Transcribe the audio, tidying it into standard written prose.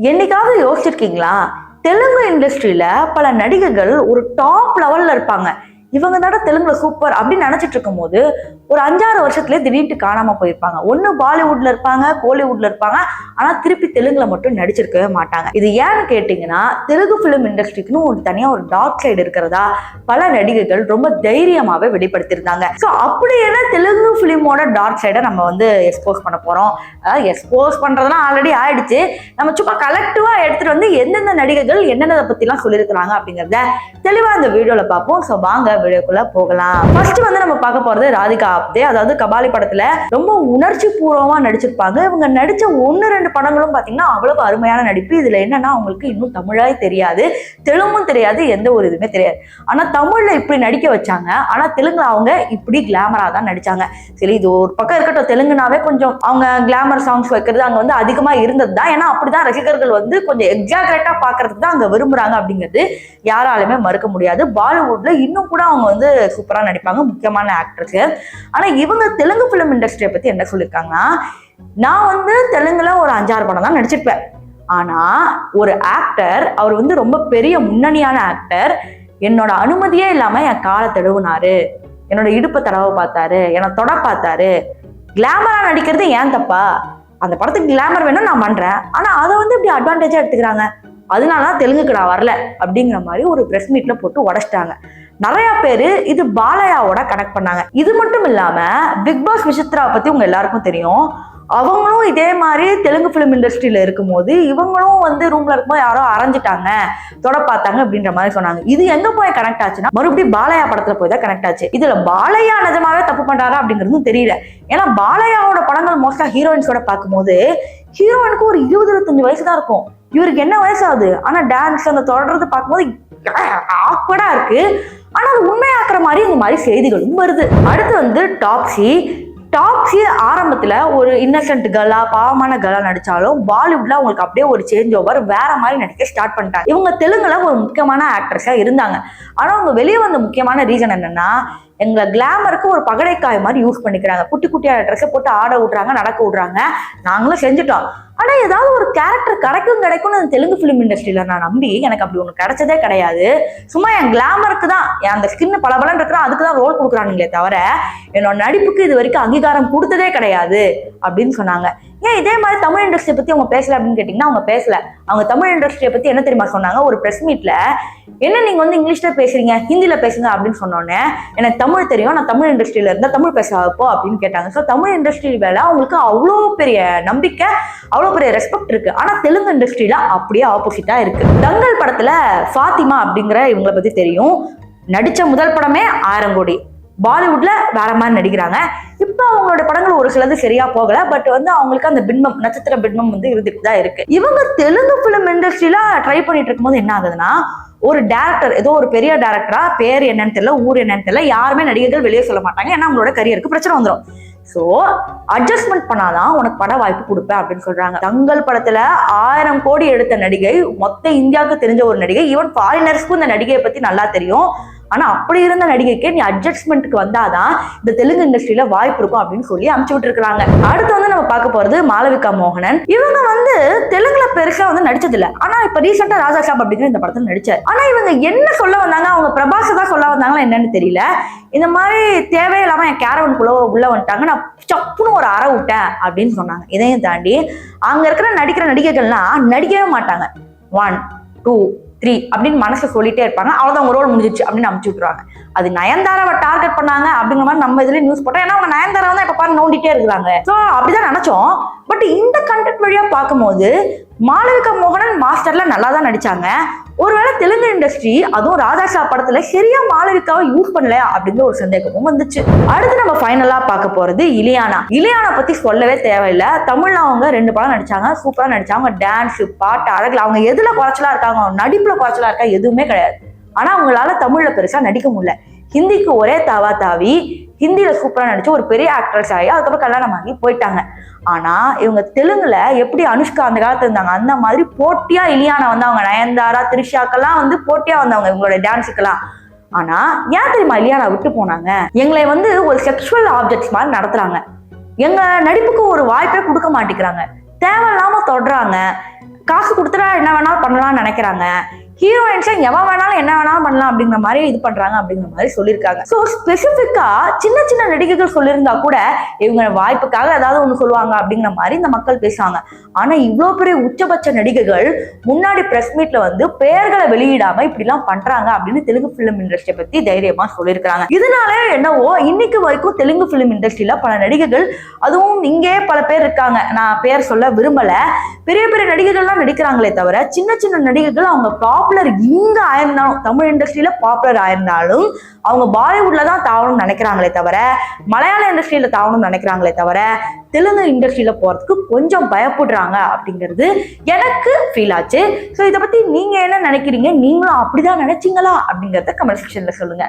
என்னைக்காவது யோசிச்சிருக்கீங்களா? தெலுங்கு இண்டஸ்ட்ரியில பல நடிகைகள் ஒரு டாப் லெவல்ல இருப்பாங்க. இவங்க தான தெலுங்குல சூப்பர் அப்படின்னு நினைச்சிட்டு இருக்கும் போது ஒரு 5-6 வருஷத்துலயே திடீர்னு காணாம போயிருப்பாங்க. ஒண்ணு பாலிவுட்ல இருப்பாங்க, கோலிவுட்ல இருப்பாங்க. ஆனா திருப்பி தெலுங்குல மட்டும் நடிச்சிருக்கவே மாட்டாங்க. இது ஏன்னு கேட்டீங்கன்னா, தெலுங்கு பிலிம் இண்டஸ்ட்ரிக்குன்னு ஒரு தனியா ஒரு டார்க் சைடு இருக்கிறதா பல நடிகைகள் ரொம்ப தைரியமாவே வெளிப்படுத்தியிருந்தாங்க. ஸோ அப்படி என்ன தெலுங்கு பிலிமோட டார்க் சைடை நம்ம எக்ஸ்போஸ் பண்ண போறோம். எக்ஸ்போஸ் பண்றதுலாம் ஆல்ரெடி ஆயிடுச்சு. நம்ம சும்மா கலெக்டிவா எடுத்துட்டு வந்து எந்தெந்த நடிகைகள் என்னென்னதை பத்தி எல்லாம் சொல்லியிருக்கிறாங்க அப்படிங்கறத தெளிவா இந்த வீடியோல பார்ப்போம். ஸோ வாங்க வீடியோக்குள்ள போகலாம். ஃபர்ஸ்ட் நம்ம பார்க்க போறது ராதிகா ஆப்தே. அதாவது கபாலி படத்துல ரொம்ப உணர்ச்சி பூர்வமா நடிச்சிருப்பாங்க. இவங்க நடிச்ச 1-2 படங்களும் பாத்தீங்கன்னா அவ்வளவு அருமையான நடிப்பு. இதுல என்னன்னா அவங்களுக்கு இன்னும் தமிழாய் தெரியாது, தெலுங்கும் தெரியாது, எந்த ஒரு இதுவுமே தெரியாது. ஆனா தமிழ்ல இப்படி நடிக்க வச்சாங்க. ஆனா தெலுங்குல அவங்க இப்படி கிளாமரா தான் நடிச்சாங்க. சரி, இது ஒரு பக்கம் இருக்கட்டும். தெலுங்குனாவே கொஞ்சம் அவங்க கிளாமர் சாங்ஸ் வைக்கிறது அங்க அதிகமா இருந்தது தான். ஏன்னா அப்படிதான் ரசிகர்கள் கொஞ்சம் எக்ஸாகரேட்டா பாக்குறதுக்கு தான் அங்க விரும்புறாங்க அப்படிங்கிறது யாராலுமே மறுக்க முடியாது. பாலிவுட்ல இன்னும் கூட அவங்க சூப்பரா நடிப்பாங்க, முக்கியமான ஆக்ட்ரஸ். ஆனா இவங்க தெலுங்கு பிலிம் இண்டஸ்ட்ரியை பத்தி என்ன சொல்லியிருக்காங்கன்னா, நான் தெலுங்குல ஒரு 5-6 படம் தான் நடிச்சிருப்பேன். ஆனா ஒரு ஆக்டர், அவர் ரொம்ப பெரிய முன்னணியான ஆக்டர், என்னோட அனுமதியே இல்லாம என் காலை தடவுனாரு, என்னோட இடுப்பை தடவை பார்த்தாரு, என்னை தொட பார்த்தாரு. கிளாமரா நடிக்கிறது ஏன் தப்பா? அந்த படத்துக்கு கிளாமர் வேணும், நான் பண்றேன். ஆனா அதை இப்படி அட்வான்டேஜா எடுத்துக்கிறாங்க. அதனாலதான் தெலுங்குக்கு நான் வரல அப்படிங்கிற மாதிரி ஒரு பிரஸ் மீட்ல போட்டு உடைச்சிட்டாங்க. நிறைய பேரு இது பாலையாவோட கனெக்ட் பண்ணாங்க. இது மட்டும் இல்லாம பிக் பாஸ் விசித்ரா பத்தி உங்க எல்லாருக்கும் தெரியும். அவங்களும் இதே மாதிரி தெலுங்கு பிலிம் இண்டஸ்ட்ரியில இருக்கும்போது இவங்களும் ரூம்ல இருக்கும்போது யாரோ அரைஞ்சிட்டாங்க, தொட பார்த்தாங்க அப்படின்ற மாதிரி சொன்னாங்க. இது எங்க போய் கனெக்ட் ஆச்சுன்னா மறுபடியும் பாலையா படத்துல போய் தான் கனெக்ட் ஆச்சு. இதுல பாலையா நிஜமாவே தப்பு பண்றாரா அப்படிங்கிறதும் தெரியல. ஏன்னா பாலையாவோட படங்கள் மோஸ்டா ஹீரோயின்ஸோட பார்க்கும்போது ஹீரோயினுக்கு ஒரு 20-25 வயசு தான் இருக்கும். இவருக்கு என்ன வயசு ஆகுது? ஆனா டான்ஸ் அந்த தொடர்றது பார்க்கும்போது ஆக்வர்டா இருக்கு. ஆனா அது உண்மையாக்குற மாதிரி இந்த மாதிரி செய்திகளும் வருது. அடுத்து டாப்ஸி ஆரம்பத்துல ஒரு இன்னசென்ட் கேர்ளா, பாவமான கேர்ளா நடிச்சாலும் பாலிவுட்ல அவங்களுக்கு அப்படியே ஒரு சேஞ்ச் ஓவர், வேற மாதிரி நடிக்க ஸ்டார்ட் பண்ணிட்டாங்க. இவங்க தெலுங்குல ஒரு முக்கியமான ஆக்ட்ரஸா இருந்தாங்க. ஆனா அவங்க வெளியே வந்த முக்கியமான ரீசன் என்னன்னா, எங்க கிளாமருக்கு ஒரு பகடைக்காய் மாதிரி யூஸ் பண்ணிக்கிறாங்க. குட்டி குட்டியா ட்ரெஸ்ஸை போட்டு ஆட விடுறாங்க, நடக்க விடுறாங்க. நாங்களும் செஞ்சுட்டோம். ஆனா ஏதாவது ஒரு கேரக்டர் கிடைக்கும்னு தெலுங்கு பிலிம் இண்டஸ்ட்ரியில நான் நம்பி எனக்கு அப்படி ஒண்ணு கிடைச்சதே கிடையாது. சும்மா என் கிளாமருக்கு தான், அந்த ஸ்கின் பலபலன்னு இருக்கிறா, அதுக்கு தான் ரோல் கொடுக்குறானுங்களே தவிர என்னோட நடிப்புக்கு இது வரைக்கும் அங்கீகாரம் கொடுத்ததே கிடையாது அப்படின்னு சொன்னாங்க. ஏன் இதே மாதிரி தமிழ் இண்டஸ்ட்ரியை பத்தி அவங்க பேசல அப்படின்னு கேட்டீங்கன்னா அவங்க பேசல. அவங்க தமிழ் இண்டஸ்ட்ரியை பத்தி என்ன தெரியுமா சொன்னாங்க? ஒரு பிரஸ் மீட்ல, என்ன நீங்க இங்கிலீஷ்ல பேசுறீங்க, ஹிந்தில பேசுங்க அப்படின்னு சொன்னோன்னே, எனக்கு தமிழ் தெரியும், நான் தமிழ் இண்டஸ்ட்ரியில இருந்தா தமிழ் பேசப்போ அப்படின்னு கேட்டாங்க. ஸோ தமிழ் இண்டஸ்ட்ரி வேலை அவங்களுக்கு அவ்வளோ பெரிய நம்பிக்கை, அவ்வளோ பெரிய ரெஸ்பெக்ட் இருக்கு. ஆனா தெலுங்கு இண்டஸ்ட்ரியில அப்படியே ஆப்போசிட்டா இருக்கு. தங்கல் படத்துல ஃபாத்திமா அப்படிங்கிற இவங்களை பத்தி தெரியும். நடிச்ச முதல் படமே 1000 கோடி. பாலிவுட்ல வேற மாதிரி நடிக்கிறாங்க. இப்ப அவங்களோட படங்கள் ஒரு சிலது சரியா போகல. பட் அவங்களுக்கு அந்த பின்பம், நட்சத்திர பின்பம் இருந்துட்டு தான் இருக்கு. இவங்க தெலுங்கு பிலிம் இண்டஸ்ட்ரியில ட்ரை பண்ணிட்டு இருக்கும்போது என்ன ஆகுதுன்னா, ஒரு டேரக்டர், ஏதோ ஒரு பெரிய டேரக்டரா, பேர் என்னன்னு தெரியல, ஊர் என்னன்னு தெரியல, யாருமே நடிகர்கள் வெளியே சொல்ல மாட்டாங்க. ஏன்னா அவங்களோட கரியருக்கு பிரச்சனை வந்துடும். சோ அட்ஜஸ்ட்மெண்ட் பண்ணாதான் உனக்கு பட வாய்ப்பு கொடுப்பேன் அப்படின்னு சொல்றாங்க. தங்கல் படத்துல 1000 கோடி எடுத்த நடிகை, மொத்த இந்தியாவுக்கு தெரிஞ்ச ஒரு நடிகை. ஈவன் ஃபாரினர்ஸ்க்கும் இந்த நடிகையை பத்தி நல்லா தெரியும். ஆனா அப்படி இருந்த நடிகைக்கு நீ அட்ஜஸ்ட்மெண்ட்டுக்கு வந்தாதான் இந்த தெலுங்கு இண்டஸ்ட்ரியில வாய்ப்பு இருக்கும் அப்படின்னு சொல்லி அனுப்பிச்சு விட்டு இருக்காங்க. அடுத்து நம்ம பார்க்க போறது மாளவிகா மோகனன். இவங்க தெலுங்குல பெருசா நடிச்சது இல்ல. ஆனா இப்ப ரீசெண்டா ராஜா சாப் அப்படிங்கிற இந்த படத்துல நடிச்சார். ஆனா இவங்க என்ன சொல்ல வந்தாங்க? அவங்க பிரபாஸ் தான் சொல்ல வந்தாங்களா என்னன்னு தெரியல. இந்த மாதிரி தேவையில்லாம என் கேரவனுக்குள்ள உள்ள வந்துட்டாங்க, நான் சப்புன்னு ஒரு அறை விட்டேன் அப்படின்னு சொன்னாங்க. இதையும் தாண்டி அங்க இருக்கிற நடிக்கிற நடிகைகள்லாம் நடிக்கவே மாட்டாங்க. 1 2 3 அப்படின்னு மனசை சொல்லிட்டே இருப்பாங்க. அவ்வளவுதான், உங்க ரோல் முடிஞ்சிச்சு அப்படின்னு அனுப்பிச்சு விட்டுருவாங்க. அது நயன்தாராவை டார்கெட் பண்ணாங்க அப்படிங்கிற மாதிரி நம்ம இதுல நியூஸ் போட்டோம். ஏன்னா அவங்க நயன்தாரா இப்ப பாரு நோண்டிட்டே இருக்கிறாங்க. சோ அப்படிதான் நினைச்சோம். பட் இந்த கண்டென்ட் வழியா பார்க்கும்போது மாளவிகா மோகனன் மாஸ்டர்ல நல்லா தான் நடிச்சாங்க. ஒருவேளை தெலுங்கு இண்டஸ்ட்ரி அதுவும் ராஜா படத்துல சரியா மாளவிகாவை யூஸ் பண்ணல அப்படிங்கிற ஒரு சந்தேகமும் வந்துச்சு. அடுத்து நம்ம ஃபைனலா பார்க்க போறது இலியானா. இலியானா பத்தி சொல்லவே தேவையில்லை. தமிழ்ல அவங்க 2 படம் நடிச்சாங்க, சூப்பரா நடிச்சாங்க. டான்ஸ், பாட்டு, அழகுல அவங்க எதுல குறைச்சலா இருக்காங்க, நடிப்புல குறைச்சலா இருக்கா எதுவுமே கிடையாது. ஆனா அவங்களால தமிழ்ல பெருசா நடிக்க முடியல. ஹிந்திக்கு ஒரே தாவி ஹிந்தியில சூப்பரா நடிச்சு ஒரு பெரிய ஆக்ட்ரஸ் ஆகி அதுக்கப்புறம் கல்யாணம் ஆகி போயிட்டாங்க. ஆனா இவங்க தெலுங்குல எப்படி அனுஷ்கா அந்த காலத்துல இருந்தாங்க அந்த மாதிரி போட்டியா இலியானா அவங்க நயன்தாரா, த்ரிஷாக்கெல்லாம் போட்டியா வந்தவங்க இவங்களோட டான்ஸுக்கெல்லாம். ஆனா ஏன் தெரியுமா இலியானா விட்டு போனாங்க? எங்களை ஒரு செக்ஷுவல் ஆப்ஜெக்ட்ஸ் மாதிரி நடத்துறாங்க. எங்க நடிப்புக்கு ஒரு வாய்ப்பே கொடுக்க மாட்டேங்கிறாங்க. தேவையில்லாம தொடுறாங்க. காசு கொடுத்து ஹீரோஸா என்ன வேணாலும் பண்ணலாம்னு நினைக்கிறாங்க, ஹீரோயின்ஸை எவன் வேணாலும் என்ன வேணாலும் பண்ணலாம் அப்படிங்கிற மாதிரி இது பண்றாங்க அப்படிங்கிற மாதிரி சொல்லியிருக்காங்க. ஸோ ஸ்பெசிஃபிக்கா சின்ன சின்ன நடிகைகள் சொல்லியிருந்தா கூட இவங்க வாய்ப்புக்காக ஏதாவது ஒன்று சொல்லுவாங்க அப்படிங்கிற மாதிரி இந்த மக்கள் பேசுவாங்க. ஆனா இவ்வளோ பெரிய உச்சபட்ச நடிகைகள் முன்னாடி பிரஸ் மீட்ல வந்து பெயர்களை வெளியிடாம இப்படிலாம் பண்றாங்க அப்படின்னு தெலுங்கு பிலிம் இண்டஸ்ட்ரியை பத்தி தைரியமா சொல்லியிருக்காங்க. இதனால என்னவோ இன்னைக்கு வரைக்கும் தெலுங்கு பிலிம் இண்டஸ்ட்ரியில பல நடிகைகள், அதுவும் இங்கே பல பேர் இருக்காங்க, நான் பேர் சொல்ல விரும்பல, பெரிய பெரிய நடிகைகள்லாம் நடிக்கிறாங்களே தவிர சின்ன சின்ன நடிகைகள் அவங்க பாப்புலர் இங்க ஆயிருந்தாலும், தமிழ் இண்டஸ்ட்ரியில பாப்புலர் ஆயிருந்தாலும் அவங்க பாலிவுட்ல தான் தாவணும்னு நினைக்கிறாங்களே தவிர, மலையாள இண்டஸ்ட்ரியில தாவணும்னு நினைக்கிறாங்களே தவிர, தெலுங்கு இண்டஸ்ட்ரியில போறதுக்கு கொஞ்சம் பயப்படுறாங்க அப்படிங்கிறது எனக்கு ஃபீல் ஆச்சு. ஸோ இதை பத்தி நீங்க என்ன நினைக்கிறீங்க? நீங்களும் அப்படிதான் நினைச்சீங்களா அப்படிங்கிறத கமெண்ட் செக்ஷன்ல சொல்லுங்க.